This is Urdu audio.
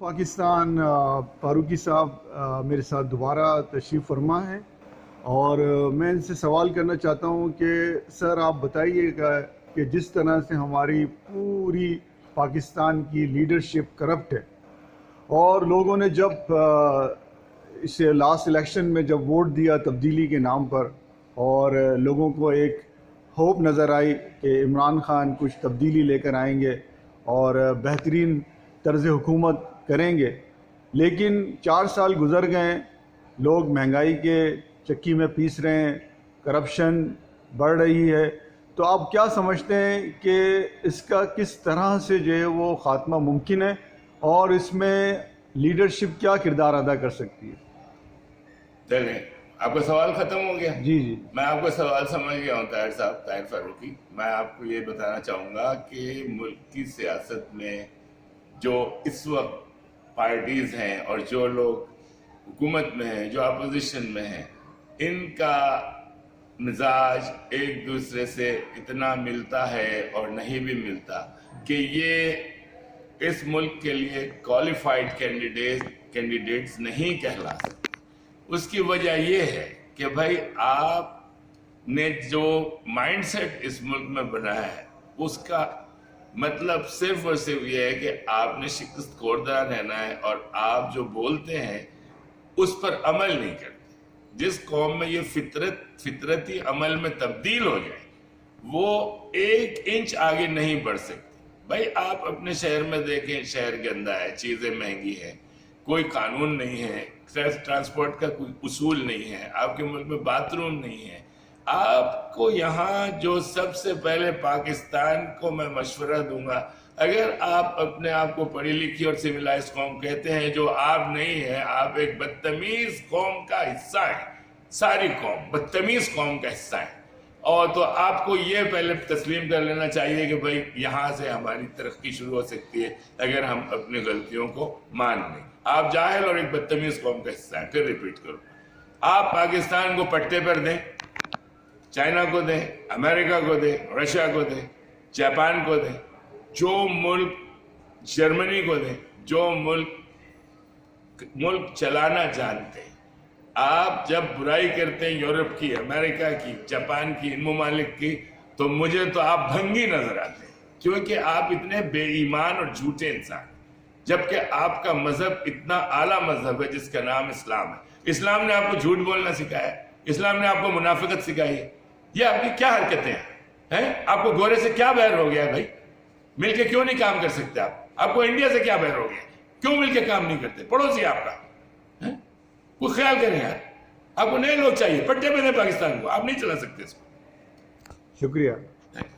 پاکستان فاروقی صاحب میرے ساتھ دوبارہ تشریف فرما ہے اور میں ان سے سوال کرنا چاہتا ہوں کہ سر آپ بتائیے گا کہ جس طرح سے ہماری پوری پاکستان کی لیڈرشپ کرپٹ ہے اور لوگوں نے جب اس لاسٹ الیکشن میں جب ووٹ دیا تبدیلی کے نام پر اور لوگوں کو ایک ہوپ نظر آئی کہ عمران خان کچھ تبدیلی لے کر آئیں گے اور بہترین طرز حکومت کریں گے، لیکن 4 سال گزر گئے، لوگ مہنگائی کے چکی میں پیس رہے ہیں، کرپشن بڑھ رہی ہے، تو آپ کیا سمجھتے ہیں کہ اس کا کس طرح سے جو ہے وہ خاتمہ ممکن ہے اور اس میں لیڈرشپ کیا کردار ادا کر سکتی ہے؟ چلیں، آپ کا سوال ختم ہو گیا؟ جی جی، میں آپ کا سوال سمجھ گیا ہوں طاہر صاحب، طاہر فاروقی۔ میں آپ کو یہ بتانا چاہوں گا کہ ملک کی سیاست میں جو اس وقت پارٹیز ہیں اور جو لوگ حکومت میں ہیں، جو اپوزیشن میں ہیں، ان کا مزاج ایک دوسرے سے اتنا ملتا ہے اور نہیں بھی ملتا کہ یہ اس ملک کے لیے کوالیفائڈ کینڈیڈیٹس نہیں کہلا سکتے۔ اس کی وجہ یہ ہے کہ بھائی آپ نے جو مائنڈ سیٹ اس ملک میں بنایا ہے اس کا مطلب صرف اور صرف یہ ہے کہ آپ نے شکست خوردہ رہنا ہے اور آپ جو بولتے ہیں اس پر عمل نہیں کرتے۔ جس قوم میں یہ فطرتی عمل میں تبدیل ہو جائے وہ 1 انچ آگے نہیں بڑھ سکتی۔ بھائی آپ اپنے شہر میں دیکھیں، شہر گندا ہے، چیزیں مہنگی ہیں، کوئی قانون نہیں ہے، ٹرانسپورٹ کا کوئی اصول نہیں ہے، آپ کے ملک میں باتھ روم نہیں ہے۔ آپ کو یہاں جو سب سے پہلے پاکستان کو میں مشورہ دوں گا، اگر آپ اپنے آپ کو پڑھی لکھی اور سویلائز قوم کہتے ہیں، جو آپ نہیں ہیں، آپ ایک بدتمیز قوم کا حصہ ہیں، ساری قوم بدتمیز قوم کا حصہ ہے، اور تو آپ کو یہ پہلے تسلیم کر لینا چاہیے کہ بھائی یہاں سے ہماری ترقی شروع ہو سکتی ہے اگر ہم اپنی غلطیوں کو مان لیں۔ آپ جاہل اور ایک بدتمیز قوم کا حصہ ہیں۔ پھر ریپیٹ کرو، آپ پاکستان کو پٹے پر دیں، چائنا کو دیں، امریکہ کو دیں، رشیا کو دیں، جاپان کو دیں، جو ملک جرمنی کو دیں، جو ملک چلانا جانتے ہیں۔ آپ جب برائی کرتے ہیں یورپ کی، امریکہ کی، جاپان کی، ان ممالک کی، تو مجھے تو آپ بھنگی نظر آتے ہیں، کیونکہ آپ اتنے بے ایمان اور جھوٹے انسان، جبکہ آپ کا مذہب اتنا اعلیٰ مذہب ہے جس کا نام اسلام ہے۔ اسلام نے آپ کو جھوٹ بولنا سکھایا ہے، اسلام نے آپ کو منافقت سکھائی ہے۔ یہ آپ کی کیا حرکتیں ہیں؟ آپ کو گورے سے کیا بیر ہو گیا ہے بھائی؟ مل کے کیوں نہیں کام کر سکتے آپ کو انڈیا سے کیا بیر ہو گیا؟ کیوں مل کے کام نہیں کرتے؟ پڑوسی آپ کا کوئی خیال کریں یار، آپ کو نئے لوگ چاہیے، پٹے پہ دیں پاکستان کو، آپ نہیں چلا سکتے اس کو۔ شکریہ۔